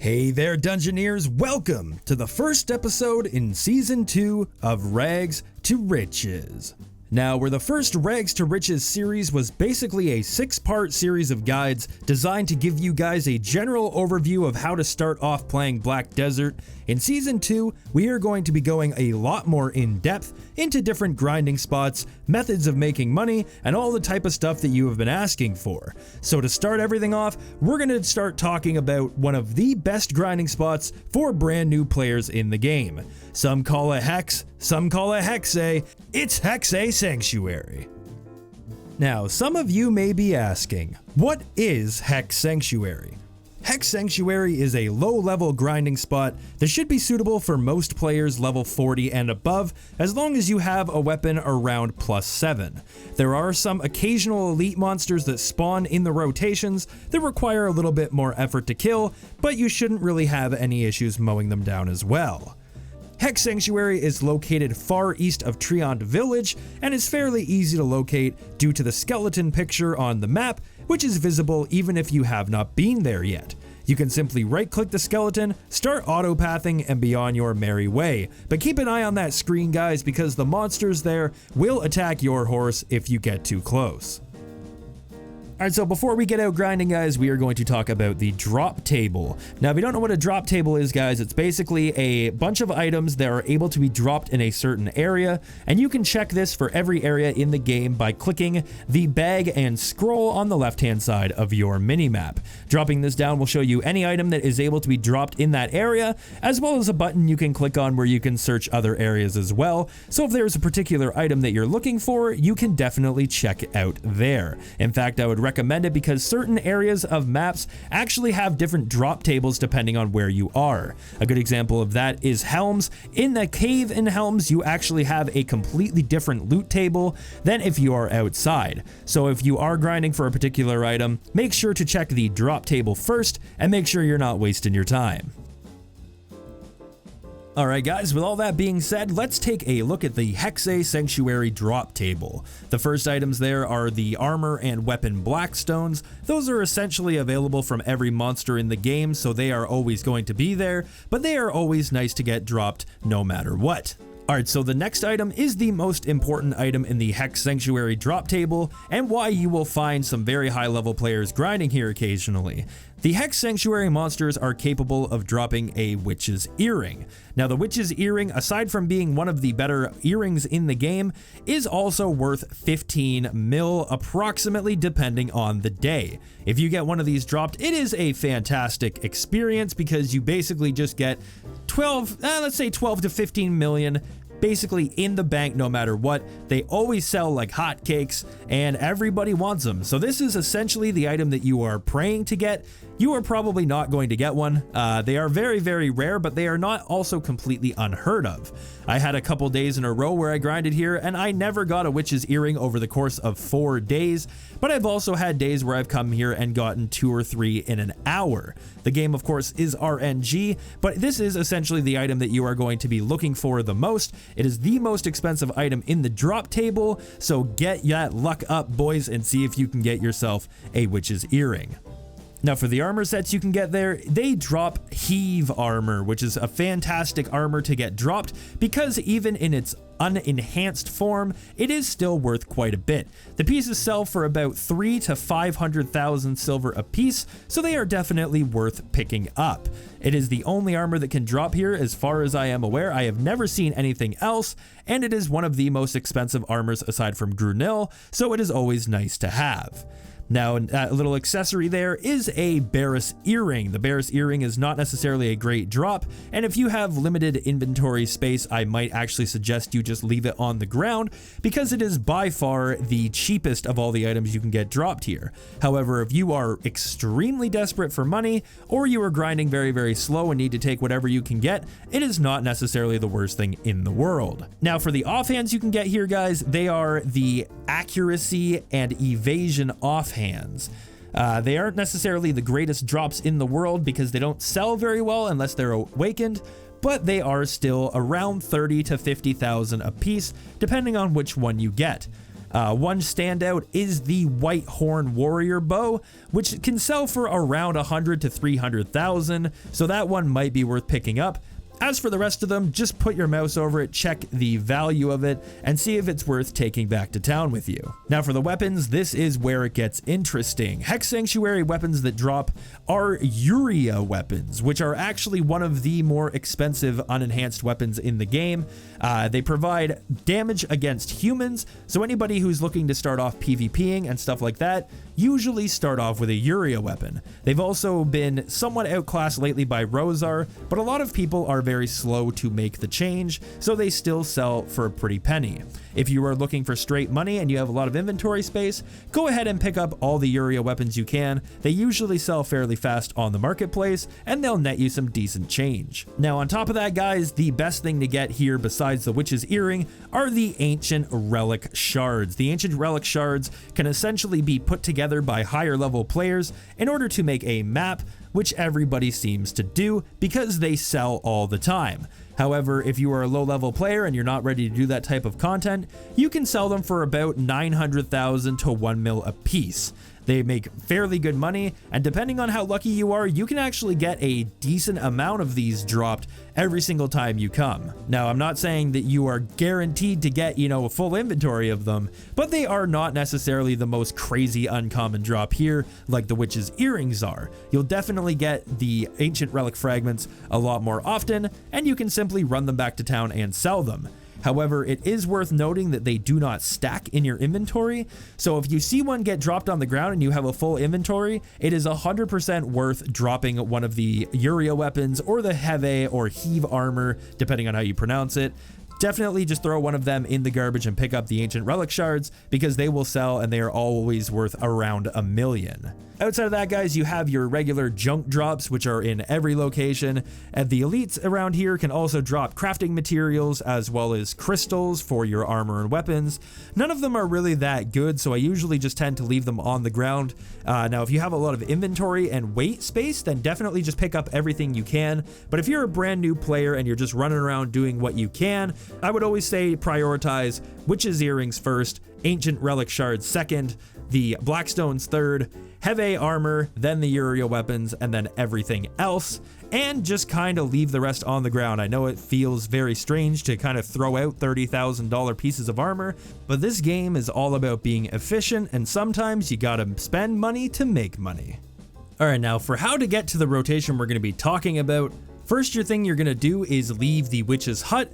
Hey there, Dungeoneers! Welcome to the first episode in Season 2 of Rags to Riches. Now, where the first Rags to Riches series was basically a 6-part series of guides designed to give you guys a general overview of how to start off playing Black Desert, in Season 2, we are going to be going a lot more in-depth into different grinding spots, methods of making money, and all the type of stuff that you have been asking for. So to start everything off, we're going to start talking about one of the best grinding spots for brand new players in the game. Some call it Hex, some call it Hexe. It's Hexe Sanctuary. Now, some of you may be asking, what is Hex Sanctuary? Hex Sanctuary is a low-level grinding spot that should be suitable for most players level 40 and above, as long as you have a weapon around +7. There are some occasional elite monsters that spawn in the rotations that require a little bit more effort to kill, but you shouldn't really have any issues mowing them down as well. Hex Sanctuary is located far east of Triant Village and is fairly easy to locate due to the skeleton picture on the map, which is visible even if you have not been there yet. You can simply right-click the skeleton, start auto-pathing, and be on your merry way. But keep an eye on that screen, guys, because the monsters there will attack your horse if you get too close. Alright, so before we get out grinding, guys, we are going to talk about the drop table. Now, if you don't know what a drop table is, guys, it's basically a bunch of items that are able to be dropped in a certain area, and you can check this for every area in the game by clicking the bag and scroll on the left-hand side of your minimap. Dropping this down will show you any item that is able to be dropped in that area, as well as a button you can click on where you can search other areas as well. So if there's a particular item that you're looking for, you can definitely check it out there. In fact, I would recommend it because certain areas of maps actually have different drop tables depending on where you are. A good example of that is Helms. In the cave in Helms, you actually have a completely different loot table than if you are outside. So if you are grinding for a particular item, make sure to check the drop table first and make sure you're not wasting your time. Alright guys, with all that being said, let's take a look at the Hexe Sanctuary drop table. The first items there are the armor and weapon blackstones. Those are essentially available from every monster in the game, so they are always going to be there, but they are always nice to get dropped no matter what. Alright, so the next item is the most important item in the Hex Sanctuary drop table, and why you will find some very high level players grinding here occasionally. The Hex Sanctuary monsters are capable of dropping a Witch's Earring. Now, the Witch's Earring, aside from being one of the better earrings in the game, is also worth 15 mil approximately, depending on the day. If you get one of these dropped, it is a fantastic experience because you basically just get 12 to 15 million basically in the bank no matter what. They always sell like hotcakes and everybody wants them. So this is essentially the item that you are praying to get. You are probably not going to get one. They are very, very rare, but they are not also completely unheard of. I had a couple days in a row where I grinded here and I never got a Witch's Earring over the course of 4 days, but I've also had days where I've come here and gotten 2 or 3 in an hour. The game, of course, is RNG, but this is essentially the item that you are going to be looking for the most. It is the most expensive item in the drop table, so get that luck up, boys, and see if you can get yourself a Witch's Earring. Now, for the armor sets you can get there, they drop Heave armor, which is a fantastic armor to get dropped because even in its unenhanced form, it is still worth quite a bit. The pieces sell for about 3 to 500,000 silver a piece, so they are definitely worth picking up. It is the only armor that can drop here as far as I am aware. I have never seen anything else, and it is one of the most expensive armors aside from Grunil, so it is always nice to have. Now, a little accessory there is a Barris Earring. The Barris Earring is not necessarily a great drop, and if you have limited inventory space, I might actually suggest you just leave it on the ground because it is by far the cheapest of all the items you can get dropped here. However, if you are extremely desperate for money, or you are grinding very, very slow and need to take whatever you can get, it is not necessarily the worst thing in the world. Now, for the offhands you can get here, guys, they are the Accuracy and Evasion offhands. They aren't necessarily the greatest drops in the world because they don't sell very well unless they're awakened, but they are still around 30 to 50,000 a piece, depending on which one you get. One standout is the White Horn Warrior Bow, which can sell for around 100 to 300,000, so that one might be worth picking up. As for the rest of them, just put your mouse over it, check the value of it, and see if it's worth taking back to town with you. Now for the weapons, this is where it gets interesting. Hex Sanctuary weapons that drop are Uria weapons, which are actually one of the more expensive unenhanced weapons in the game. They provide damage against humans, so anybody who's looking to start off PvPing and stuff like that usually start off with a Uria weapon. They've also been somewhat outclassed lately by Rosar, but a lot of people are very slow to make the change, so they still sell for a pretty penny. If you are looking for straight money and you have a lot of inventory space, go ahead and pick up all the Uria weapons you can. They usually sell fairly fast on the marketplace, and they'll net you some decent change. Now on top of that, guys, the best thing to get here besides the Witch's Earring are the Ancient Relic Shards. The Ancient Relic Shards can essentially be put together by higher level players in order to make a map, which everybody seems to do because they sell all the time. However, if you are a low level player and you're not ready to do that type of content, you can sell them for about 900,000 to 1 mil a piece. They make fairly good money, and depending on how lucky you are, you can actually get a decent amount of these dropped every single time you come. Now, I'm not saying that you are guaranteed to get, a full inventory of them, but they are not necessarily the most crazy uncommon drop here like the Witch's Earrings are. You'll definitely get the Ancient Relic Fragments a lot more often, and you can simply run them back to town and sell them. However, it is worth noting that they do not stack in your inventory, so if you see one get dropped on the ground and you have a full inventory, it is 100% worth dropping one of the Uria weapons or the Heve or Heave armor, depending on how you pronounce it. Definitely just throw one of them in the garbage and pick up the Ancient Relic Shards because they will sell and they are always worth around 1 million. Outside of that, guys, you have your regular junk drops, which are in every location, and the elites around here can also drop crafting materials as well as crystals for your armor and weapons. None of them are really that good, so I usually just tend to leave them on the ground. Now, if you have a lot of inventory and weight space, then definitely just pick up everything you can, but if you're a brand new player and you're just running around doing what you can, I would always say prioritize Witch's Earrings first, Ancient Relic Shards second, the Blackstones third, Heve armor, then the Uria weapons, and then everything else, and just kind of leave the rest on the ground. I know it feels very strange to kind of throw out $30,000 pieces of armor, but this game is all about being efficient, and sometimes you gotta spend money to make money. Alright, now for how to get to the rotation we're going to be talking about, first thing you're going to do is leave the Witch's Hut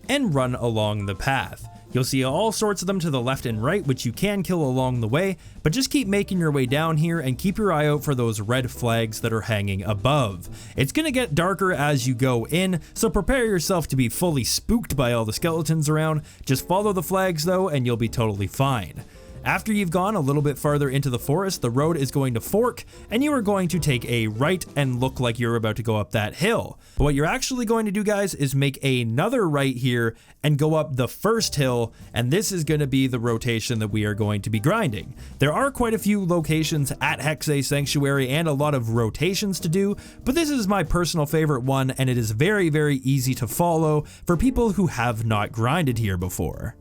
and run along the path. You'll see all sorts of them to the left and right, which you can kill along the way, but just keep making your way down here and keep your eye out for those red flags that are hanging above. It's gonna get darker as you go in, so prepare yourself to be fully spooked by all the skeletons around. Just follow the flags though, and you'll be totally fine. After you've gone a little bit farther into the forest, the road is going to fork, and you are going to take a right and look like you're about to go up that hill. But what you're actually going to do, guys, is make another right here and go up the first hill, and this is going to be the rotation that we are going to be grinding. There are quite a few locations at Hexe Sanctuary and a lot of rotations to do, but this is my personal favorite one, and it is very, very easy to follow for people who have not grinded here before.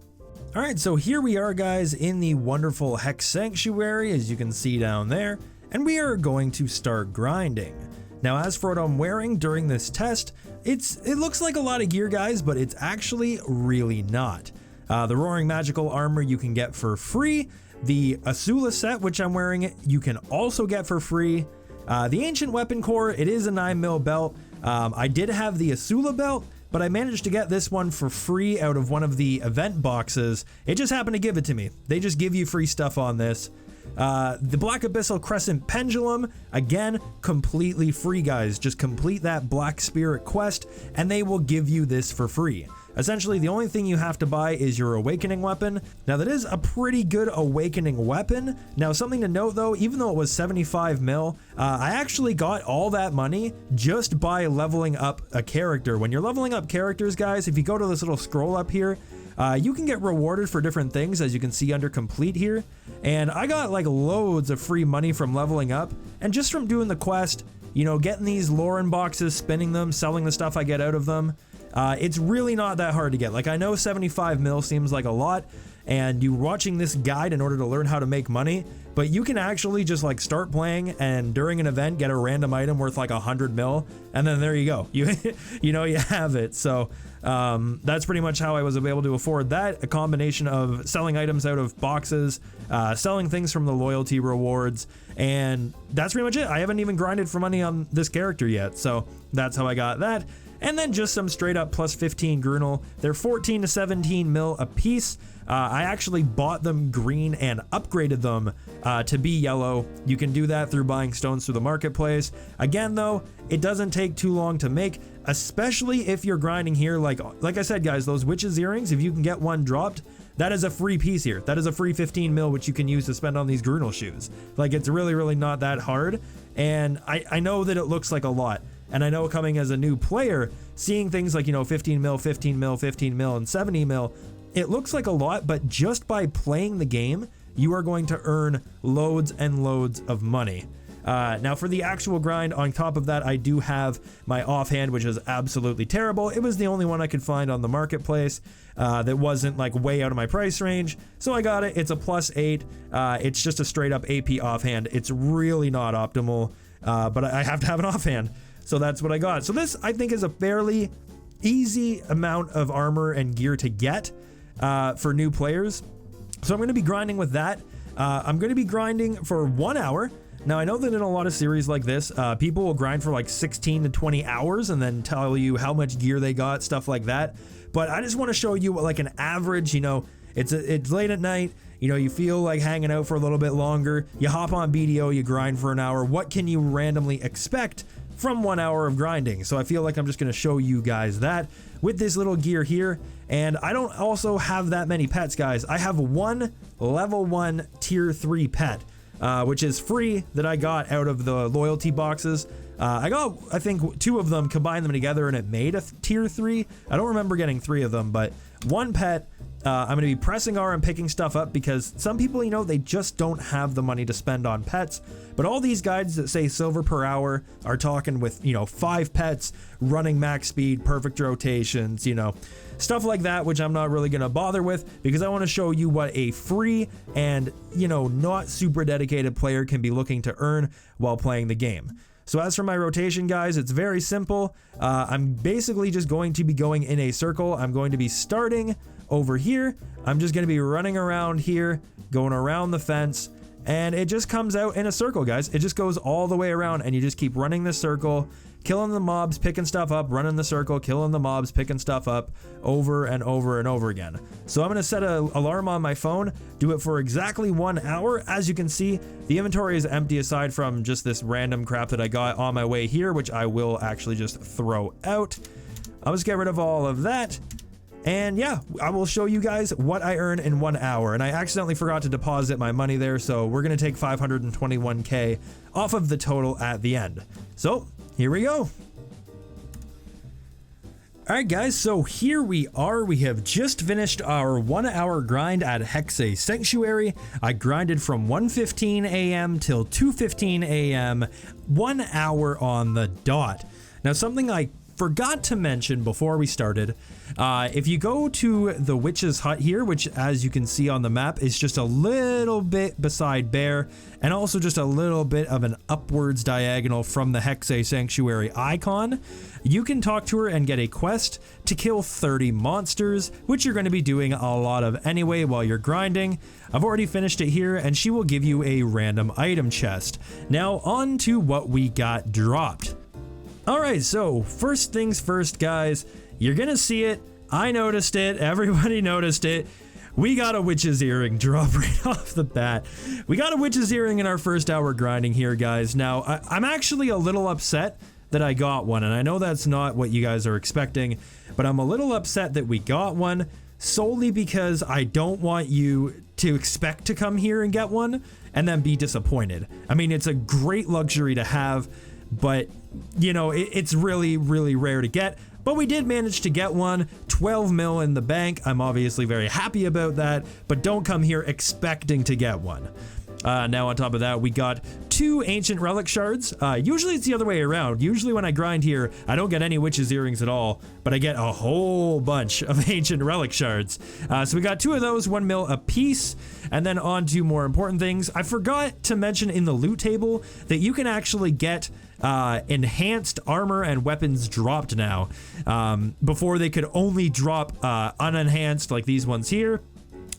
Alright, so here we are, guys, in the wonderful Hex Sanctuary, as you can see down there, and we are going to start grinding. Now, as for what I'm wearing during this test, it looks like a lot of gear, guys, but it's actually really not. The Roaring Magical Armor you can get for free. The Asula set, which I'm wearing, you can also get for free. The Ancient Weapon Core, it is a 9mm belt. I did have the Asula belt, but I managed to get this one for free out of one of the event boxes. It just happened to give it to me. They just give you free stuff on this. The Black Abyssal Crescent Pendulum, again, completely free, guys. Just complete that Black Spirit quest, and they will give you this for free. Essentially, the only thing you have to buy is your Awakening Weapon. Now, that is a pretty good Awakening Weapon. Now, something to note, though, even though it was 75 mil, I actually got all that money just by leveling up a character. When you're leveling up characters, guys, if you go to this little scroll up here, you can get rewarded for different things, as you can see under complete here. And I got like loads of free money from leveling up, and just from doing the quest, getting these Lauren boxes, spinning them, selling the stuff I get out of them. It's really not that hard to get. Like, I know 75 mil seems like a lot, and you're watching this guide in order to learn how to make money, but you can actually just like start playing and during an event get a random item worth like 100 mil, and then there you go. You you have it. So that's pretty much how I was able to afford that. A combination of selling items out of boxes, selling things from the loyalty rewards, and that's pretty much it. I haven't even grinded for money on this character yet, so that's how I got that. And then just some straight up plus 15 Grunel. They're 14 to 17 mil a piece. I actually bought them green and upgraded them to be yellow. You can do that through buying stones through the marketplace. Again though, it doesn't take too long to make, especially if you're grinding here. Like I said guys, those witch's earrings, if you can get one dropped, that is a free piece here. That is a free 15 mil which you can use to spend on these Grunel shoes. Like, it's really not that hard, and I know that it looks like a lot. And I know coming as a new player, seeing things like, 15 mil, 15 mil, 15 mil, and 70 mil, it looks like a lot, but just by playing the game, you are going to earn loads and loads of money. Now for the actual grind, on top of that, I do have my offhand, which is absolutely terrible. It was the only one I could find on the marketplace that wasn't like way out of my price range. So I got it. It's a +8. It's just a straight up AP offhand. It's really not optimal, but I have to have an offhand. So that's what I got. So this, I think, is a fairly easy amount of armor and gear to get for new players. So I'm going to be grinding with that. I'm going to be grinding for 1 hour. Now, I know that in a lot of series like this, people will grind for like 16 to 20 hours and then tell you how much gear they got, stuff like that. But I just want to show you like an average, it's late at night, you feel like hanging out for a little bit longer. You hop on BDO, you grind for an hour. What can you randomly expect from 1 hour of grinding? So I feel like I'm just going to show you guys that with this little gear here. And I don't also have that many pets, guys. I have one level 1 tier 3 pet, which is free, that I got out of the loyalty boxes. I got, I think, 2 of them, combined them together, and it made a tier 3. I don't remember getting 3 of them, but one pet. I'm going to be pressing R and picking stuff up because some people, they just don't have the money to spend on pets. But all these guides that say silver per hour are talking with, 5 pets, running max speed, perfect rotations, stuff like that, which I'm not really going to bother with because I want to show you what a free and, not super dedicated player can be looking to earn while playing the game. So as for my rotation, guys, it's very simple. I'm basically just going to be going in a circle. I'm going to be starting over here. I'm just going to be running around here, going around the fence, and it just comes out in a circle, guys. It just goes all the way around, and you just keep running this circle, killing the mobs, picking stuff up, running the circle, killing the mobs, picking stuff up over and over and over again. So I'm going to set an alarm on my phone, do it for exactly 1 hour. As you can see, the inventory is empty aside from just this random crap that I got on my way here, which I will actually just throw out. I'll just get rid of all of that. And yeah, I will show you guys what I earn in 1 hour. And I accidentally forgot to deposit my money there, so we're going to take 521k off of the total at the end. So here we go. Alright guys, so here we are. We have just finished our 1 hour grind at Hexe Sanctuary. I grinded from 1:15 a.m. till 2:15 a.m. 1 hour on the dot. Now, something I forgot to mention before we started, if you go to the witch's hut here, which as you can see on the map is just a little bit beside Bear, and also just a little bit of an upwards diagonal from the Hexe Sanctuary icon, you can talk to her and get a quest to kill 30 monsters, which you're going to be doing a lot of anyway while you're grinding. I've already finished it here, and she will give you a random item chest. Now on to what we got dropped. Alright, so first things first, guys, you're gonna see it. I noticed it, everybody noticed it. We got a witch's earring drop right off the bat. We got a witch's earring in our first hour grinding here, guys. Now, I'm actually a little upset that I got one, and I know that's not what you guys are expecting, but I'm a little upset that we got one solely because I don't want you to expect to come here and get one and then be disappointed. I mean, it's a great luxury to have, but it's really rare to get. But we did manage to get one. 12 mil in the bank. I'm obviously very happy about that, but don't come here expecting to get one. Now on top of that, we got 2 ancient relic shards. Usually it's the other way around. Usually when I grind here, I don't get any witch's earrings at all, but I get a whole bunch of ancient relic shards. So we got 2 of those, 1 mil a piece, and then on to more important things. I forgot to mention in the loot table that you can actually get enhanced armor and weapons dropped now. Before they could only drop unenhanced like these ones here.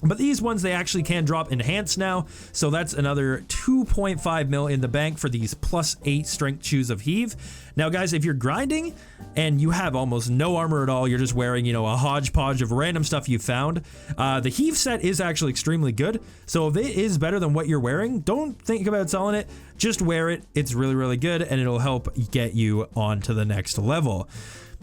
But these ones, they actually can drop enhanced now, so that's another 2.5 mil in the bank for these +8 strength shoes of heave. Now guys, if you're grinding and you have almost no armor at all, you're just wearing, you know, a hodgepodge of random stuff you found, the heave set is actually extremely good. So if it is better than what you're wearing, don't think about selling it, just wear it. It's really, really good, and it'll help get you on to the next level.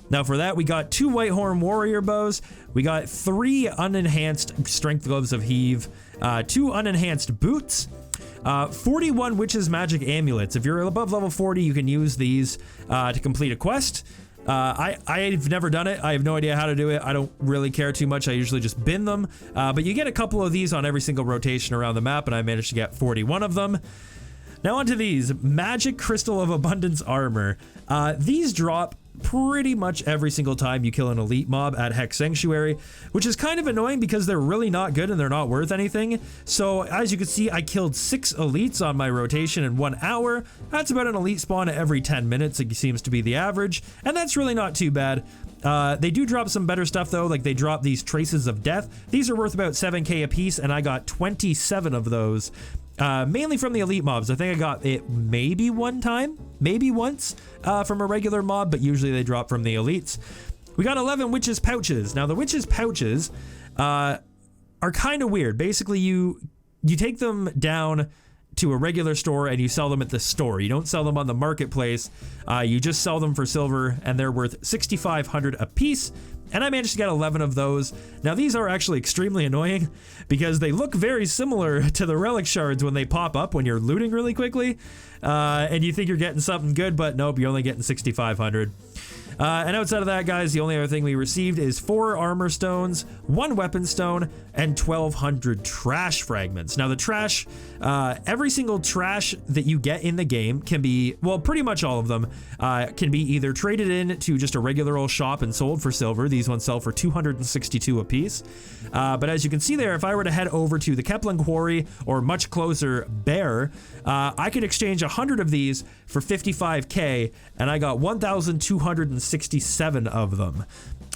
Now for that, we got 2 Whitehorn Warrior Bows, we got 3 unenhanced Strength Gloves of Heave, 2 unenhanced Boots, 41 Witch's Magic Amulets. If you're above level 40, you can use these to complete a quest. I've never done it. I have no idea how to do it. I don't really care too much. I usually just bin them. But you get a couple of these on every single rotation around the map, and I managed to get 41 of them. Now onto these, Magic Crystal of Abundance Armor. These drop pretty much every single time you kill an elite mob at Hex Sanctuary, which is kind of annoying because they're really not good and they're not worth anything. So as you can see, I killed 6 elites on my rotation in 1 hour. That's about an elite spawn every 10 minutes. It seems to be the average, and that's really not too bad. They do drop some better stuff though, like they drop these Traces of Death. These are worth about 7k a piece, and I got 27 of those. Mainly from the elite mobs. I think I got it maybe one time, maybe once from a regular mob, but usually they drop from the elites. We got 11 Witches Pouches. Now the Witches Pouches are kind of weird. Basically you take them down to a regular store and you sell them at the store. You don't sell them on the marketplace. You just sell them for silver, and they're worth 6,500 a piece. And I managed to get 11 of those. Now these are actually extremely annoying because they look very similar to the relic shards when they pop up when you're looting really quickly. And you think you're getting something good, but nope, you're only getting 6,500. And outside of that, guys, the only other thing we received is 4 armor stones, 1 weapon stone, and 1,200 trash fragments. Now the trash, every single trash that you get in the game can be, well, pretty much all of them, can be either traded in to just a regular old shop and sold for silver. These ones sell for 262 a piece. But as you can see there, if I were to head over to the Kepling Quarry, or much closer, Bear, I could exchange 100 of these for 55k, and I got 1,267 of them.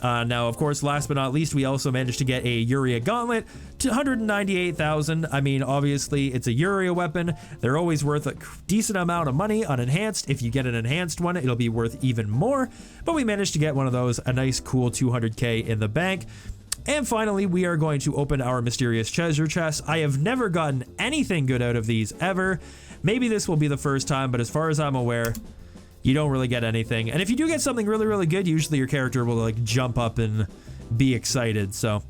Now, of course, last but not least, we also managed to get a Uria Gauntlet to 198,000. I mean, obviously, it's a Uria weapon. They're always worth a decent amount of money unenhanced. If you get an enhanced one, it'll be worth even more. But we managed to get one of those, a nice, cool 200k in the bank. And finally, we are going to open our mysterious treasure chest. I have never gotten anything good out of these ever. Maybe this will be the first time, but as far as I'm aware, you don't really get anything. And if you do get something really, really good, usually your character will like jump up and be excited. So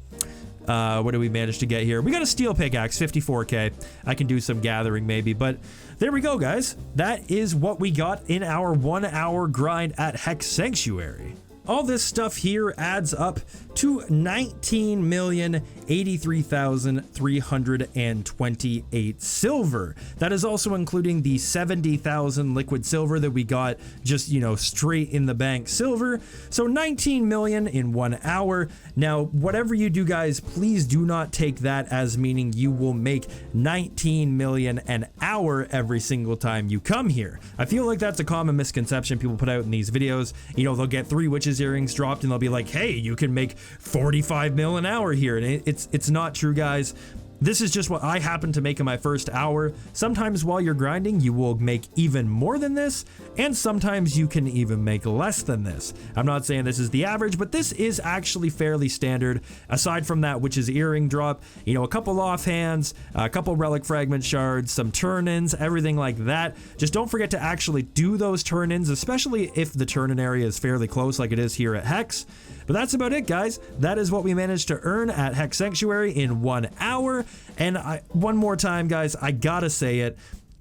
what do we manage to get here? We got a steel pickaxe, 54k. I can do some gathering maybe, but there we go, guys. That is what we got in our 1 hour grind at Hex Sanctuary. All this stuff here adds up to 19,083,328 silver. That is also including the 70,000 liquid silver that we got just, you know, straight in the bank silver. So 19 million in 1 hour. Now, whatever you do, guys, please do not take that as meaning you will make 19 million an hour every single time you come here. I feel like that's a common misconception people put out in these videos. You know, they'll get 3 witches earrings dropped and they'll be like, hey, you can make 45 mil an hour here. And it's not true, guys. This is just what I happen to make in my first hour. Sometimes while you're grinding, you will make even more than this, and sometimes you can even make less than this. I'm not saying this is the average, but this is actually fairly standard. Aside from that witch's earring drop, you know, a couple offhands, a couple relic fragment shards, some turn-ins, everything like that. Just don't forget to actually do those turn-ins, especially if the turn-in area is fairly close like it is here at Hex. But that's about it, guys. That is what we managed to earn at Hex Sanctuary in 1 hour. And one more time, guys, I gotta say it.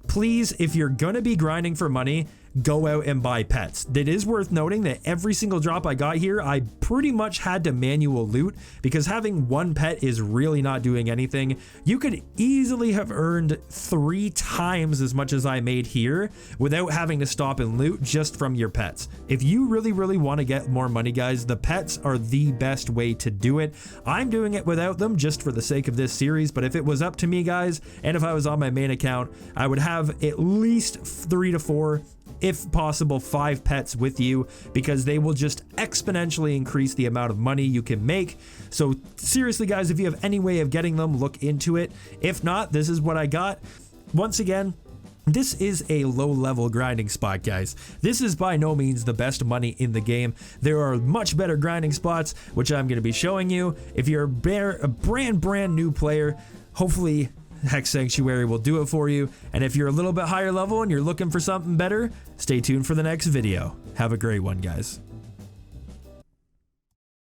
Please, if you're gonna be grinding for money, go out and buy pets. It is worth noting that every single drop I got here, I pretty much had to manual loot because having one pet is really not doing anything. You could easily have earned 3 times as much as I made here without having to stop and loot just from your pets. If you really want to get more money, guys, the pets are the best way to do it. I'm doing it without them just for the sake of this series, but if it was up to me, guys, and if I was on my main account, I would have at least 3 to 4, if possible 5 pets with you, because they will just exponentially increase the amount of money you can make. So seriously, guys, if you have any way of getting them, look into it. If not, this is what I got. Once again, this is a low-level grinding spot, guys. This is by no means the best money in the game. There are much better grinding spots, which I'm going to be showing you. If you're a brand new player, hopefully Hex Sanctuary will do it for you. And if you're a little bit higher level and you're looking for something better, stay tuned for the next video. Have a great one, guys.